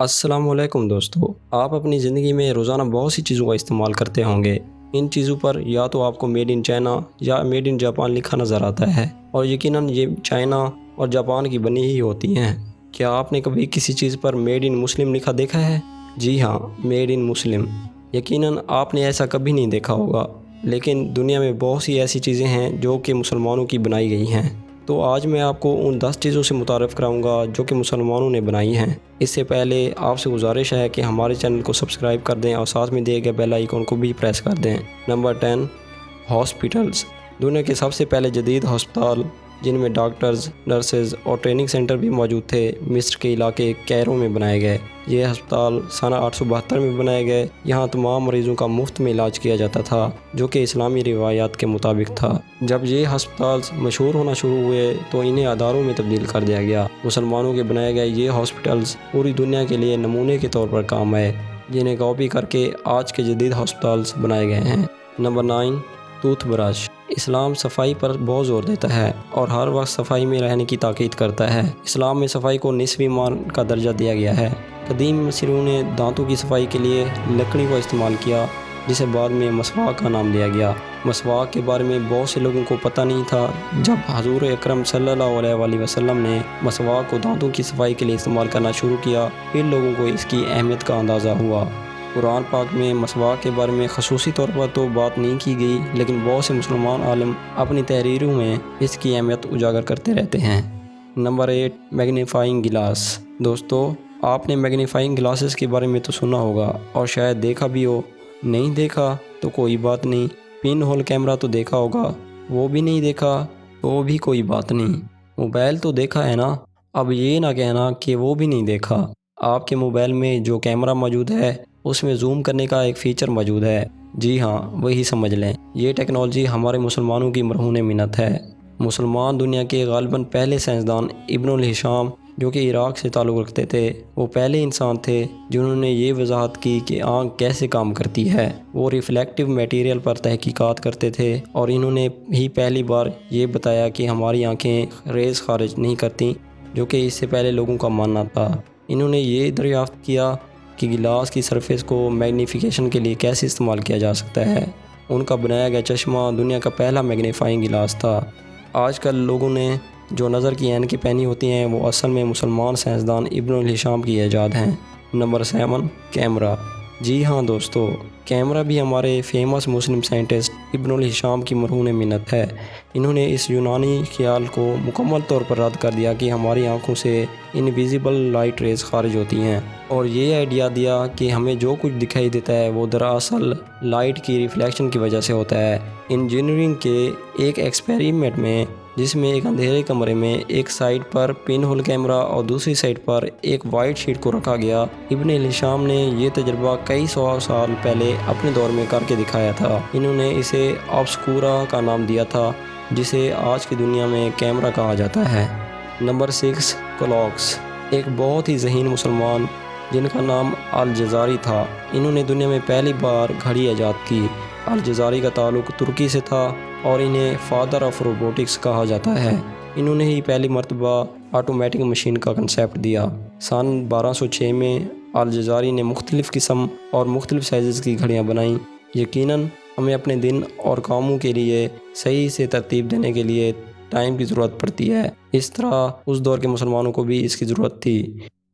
السلام علیکم دوستو، آپ اپنی زندگی میں روزانہ بہت سی چیزوں کا استعمال کرتے ہوں گے۔ ان چیزوں پر یا تو آپ کو میڈ ان چائنا یا میڈ ان جاپان لکھا نظر آتا ہے، اور یقیناً یہ چائنا اور جاپان کی بنی ہی ہوتی ہیں۔ کیا آپ نے کبھی کسی چیز پر میڈ ان مسلم لکھا دیکھا ہے؟ جی ہاں، میڈ ان مسلم۔ یقیناً آپ نے ایسا کبھی نہیں دیکھا ہوگا، لیکن دنیا میں بہت سی ایسی چیزیں ہیں جو کہ مسلمانوں کی بنائی گئی ہیں۔ تو آج میں آپ کو ان 10 چیزوں سے متعارف کراؤں گا جو کہ مسلمانوں نے بنائی ہیں۔ اس سے پہلے آپ سے گزارش ہے کہ ہمارے چینل کو سبسکرائب کر دیں اور ساتھ میں دیے گئے بیل آئیکن کو بھی پریس کر دیں۔ Number 10، hospitals. دنیا کے سب سے پہلے جدید ہسپتال، جن میں ڈاکٹرز، نرسز اور ٹریننگ سینٹر بھی موجود تھے، مصر کے علاقے کیرو میں بنائے گئے۔ یہ ہسپتال سنہ 872 میں بنائے گئے۔ یہاں تمام مریضوں کا مفت میں علاج کیا جاتا تھا، جو کہ اسلامی روایات کے مطابق تھا۔ جب یہ ہسپتال مشہور ہونا شروع ہوئے تو انہیں اداروں میں تبدیل کر دیا گیا۔ مسلمانوں کے بنائے گئے یہ ہاسپٹلز پوری دنیا کے لیے نمونے کے طور پر کام آئے، جنہیں کاپی کر کے آج کے جدید ہسپتالز بنائے گئے ہیں۔ Number 9، tooth brush. اسلام صفائی پر بہت زور دیتا ہے اور ہر وقت صفائی میں رہنے کی تاکید کرتا ہے۔ اسلام میں صفائی کو نصف ایمان کا درجہ دیا گیا ہے۔ قدیم مصریوں نے دانتوں کی صفائی کے لیے لکڑی کو استعمال کیا، جسے بعد میں مسواک کا نام دیا گیا۔ مسواک کے بارے میں بہت سے لوگوں کو پتہ نہیں تھا۔ جب حضور اکرم صلی اللہ علیہ وآلہ وسلم نے مسواک کو دانتوں کی صفائی کے لیے استعمال کرنا شروع کیا، پھر لوگوں کو اس کی اہمیت کا اندازہ ہوا۔ قرآن پاک میں مسواک کے بارے میں خصوصی طور پر تو بات نہیں کی گئی، لیکن بہت سے مسلمان عالم اپنی تحریروں میں اس کی اہمیت اجاگر کرتے رہتے ہیں۔ Number 8، magnifying glass. دوستو، آپ نے میگنیفائنگ گلاسز کے بارے میں تو سنا ہوگا اور شاید دیکھا بھی ہو۔ نہیں دیکھا تو کوئی بات نہیں۔ پن ہول کیمرہ تو دیکھا ہوگا، وہ بھی نہیں دیکھا تو بھی کوئی بات نہیں۔ موبائل تو دیکھا ہے نا؟ اب یہ نہ کہنا کہ وہ بھی نہیں دیکھا۔ آپ کے موبائل میں جو کیمرہ موجود ہے، اس میں زوم کرنے کا ایک فیچر موجود ہے۔ جی ہاں، وہی سمجھ لیں۔ یہ ٹیکنالوجی ہمارے مسلمانوں کی مرہون منت ہے۔ مسلمان دنیا کے غالباً پہلے سائنسدان ابن الہشام، جو کہ عراق سے تعلق رکھتے تھے، وہ پہلے انسان تھے جنہوں نے یہ وضاحت کی کہ آنکھ کیسے کام کرتی ہے۔ وہ ریفلیکٹیو میٹیریل پر تحقیقات کرتے تھے اور انہوں نے ہی پہلی بار یہ بتایا کہ ہماری آنکھیں ریز خارج نہیں کرتیں، جو کہ اس سے پہلے لوگوں کا ماننا تھا۔ انہوں نے یہ دریافت کیا کہ گلاس کی سرفیس کو میگنیفیکیشن کے لیے کیسے استعمال کیا جا سکتا ہے۔ ان کا بنایا گیا چشمہ دنیا کا پہلا میگنیفائنگ گلاس تھا۔ آج کل لوگوں نے جو نظر کی اینکیں پہنی ہوتی ہیں، وہ اصل میں مسلمان سائنسدان ابن الہشام کی ایجاد ہیں۔ Number 7، camera. جی ہاں دوستو، کیمرہ بھی ہمارے فیمس مسلم سائنٹسٹ ابن الہشام کی مرہون منت ہے۔ انہوں نے اس یونانی خیال کو مکمل طور پر رد کر دیا کہ ہماری آنکھوں سے انویزیبل لائٹ ریز خارج ہوتی ہیں، اور یہ آئیڈیا دیا کہ ہمیں جو کچھ دکھائی دیتا ہے وہ دراصل لائٹ کی ریفلیکشن کی وجہ سے ہوتا ہے۔ انجینئرنگ کے ایک ایکسپیریمنٹ میں، جس میں ایک اندھیرے کمرے میں ایک سائڈ پر پن ہول کیمرہ اور دوسری سائڈ پر ایک وائٹ شیٹ کو رکھا گیا، ابن الہشام نے یہ تجربہ کئی سو سال پہلے اپنے دور میں کر کے دکھایا تھا۔ انہوں نے اسے آبسکورا کا نام دیا تھا، جسے آج کی دنیا میں کیمرہ کہا جاتا ہے۔ Number 6، clocks. ایک بہت ہی ذہین مسلمان جن کا نام الجزاری تھا، انہوں نے دنیا میں پہلی بار گھڑی ایجاد کی۔ الجزاری کا تعلق ترکی سے تھا اور انہیں فادر آف روبوٹکس کہا جاتا ہے۔ انہوں نے ہی پہلی مرتبہ آٹومیٹک مشین کا کنسیپٹ دیا۔ سن 1206 میں الجزاری نے مختلف قسم اور مختلف سائزز کی گھڑیاں بنائیں۔ یقیناً ہمیں اپنے دن اور کاموں کے لیے صحیح سے ترتیب دینے کے لیے ٹائم کی ضرورت پڑتی ہے۔ اس طرح اس دور کے مسلمانوں کو بھی اس کی ضرورت تھی۔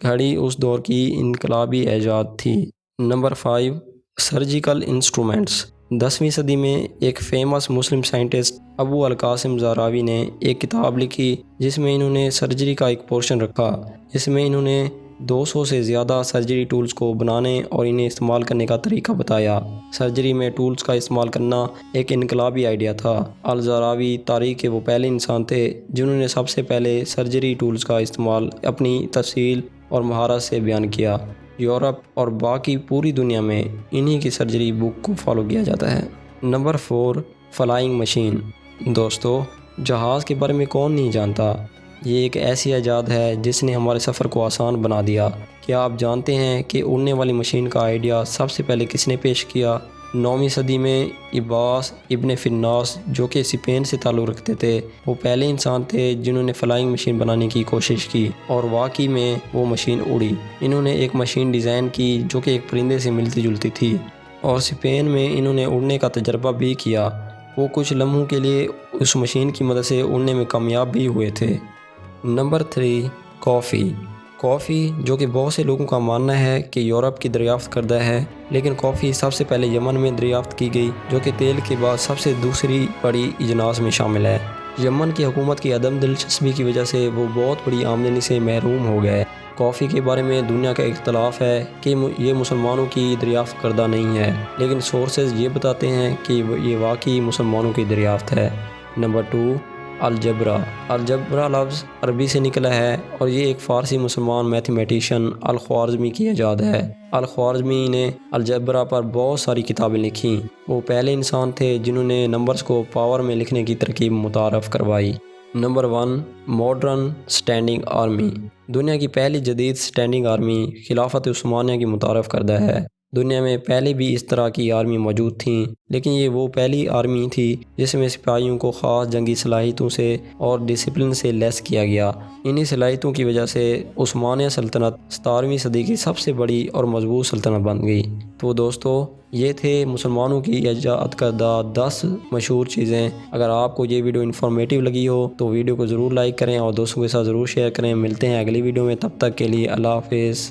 گھڑی اس دور کی انقلابی ایجاد تھی۔ Number 5، surgical instruments. 10ویں صدی میں ایک فیمس مسلم سائنٹسٹ ابو القاسم زہراوی نے ایک کتاب لکھی، جس میں انہوں نے سرجری کا ایک پورشن رکھا، جس میں انہوں نے 200 سے زیادہ سرجری ٹولز کو بنانے اور انہیں استعمال کرنے کا طریقہ بتایا۔ سرجری میں ٹولز کا استعمال کرنا ایک انقلابی آئیڈیا تھا۔ الزہراوی تاریخ کے وہ پہلے انسان تھے جنہوں نے سب سے پہلے سرجری ٹولز کا استعمال اپنی تفصیل اور مہارت سے بیان کیا۔ یورپ اور باقی پوری دنیا میں انہی کی سرجری بک کو فالو کیا جاتا ہے۔ Number 4، flying machine. دوستو، جہاز کے بارے میں کون نہیں جانتا؟ یہ ایک ایسی ایجاد ہے جس نے ہمارے سفر کو آسان بنا دیا۔ کیا آپ جانتے ہیں کہ اڑنے والی مشین کا آئیڈیا سب سے پہلے کس نے پیش کیا؟ 9ویں صدی میں عباس ابن فناس جو کہ اسپین سے تعلق رکھتے تھے، وہ پہلے انسان تھے جنہوں نے فلائنگ مشین بنانے کی کوشش کی اور واقعی میں وہ مشین اڑی۔ انہوں نے ایک مشین ڈیزائن کی جو کہ ایک پرندے سے ملتی جلتی تھی اور اسپین میں انہوں نے اڑنے کا تجربہ بھی کیا۔ وہ کچھ لمحوں کے لیے اس مشین کی مدد سے اڑنے میں کامیاب بھی ہوئے تھے۔ نمبر 3، کافی۔ کافی جو کہ بہت سے لوگوں کا ماننا ہے کہ یورپ کی دریافت کردہ ہے، لیکن کافی سب سے پہلے یمن میں دریافت کی گئی جو کہ تیل کے بعد سب سے دوسری بڑی اجناس میں شامل ہے۔ یمن کی حکومت کی عدم دلچسپی کی وجہ سے وہ بہت بڑی آمدنی سے محروم ہو گئے۔ کافی کے بارے میں دنیا کا اختلاف ہے کہ یہ مسلمانوں کی دریافت کردہ نہیں ہے، لیکن سورسز یہ بتاتے ہیں کہ یہ واقعی مسلمانوں کی دریافت ہے۔ Number 2، algebra. الجبرا لفظ عربی سے نکلا ہے اور یہ ایک فارسی مسلمان میتھمیٹیشین الخوارزمی کی ایجاد ہے۔ الخوارزمی نے الجبرا پر بہت ساری کتابیں لکھیں۔ وہ پہلے انسان تھے جنہوں نے نمبرز کو پاور میں لکھنے کی ترکیب متعارف کروائی۔ Number 1، modern standing army. دنیا کی پہلی جدید اسٹینڈنگ آرمی خلافت عثمانیہ کی متعارف کردہ ہے۔ دنیا میں پہلے بھی اس طرح کی آرمی موجود تھیں، لیکن یہ وہ پہلی آرمی تھی جس میں سپاہیوں کو خاص جنگی صلاحیتوں سے اور ڈسپلن سے لیس کیا گیا۔ انہی صلاحیتوں کی وجہ سے عثمانیہ سلطنت 17ویں صدی کی سب سے بڑی اور مضبوط سلطنت بن گئی۔ تو دوستو، یہ تھے مسلمانوں کی ایجاد کردہ 10 مشہور چیزیں۔ اگر آپ کو یہ ویڈیو انفارمیٹیو لگی ہو تو ویڈیو کو ضرور لائک کریں اور دوستوں کے ساتھ ضرور شیئر کریں۔ ملتے ہیں اگلی ویڈیو میں، تب تک کے لیے اللہ حافظ۔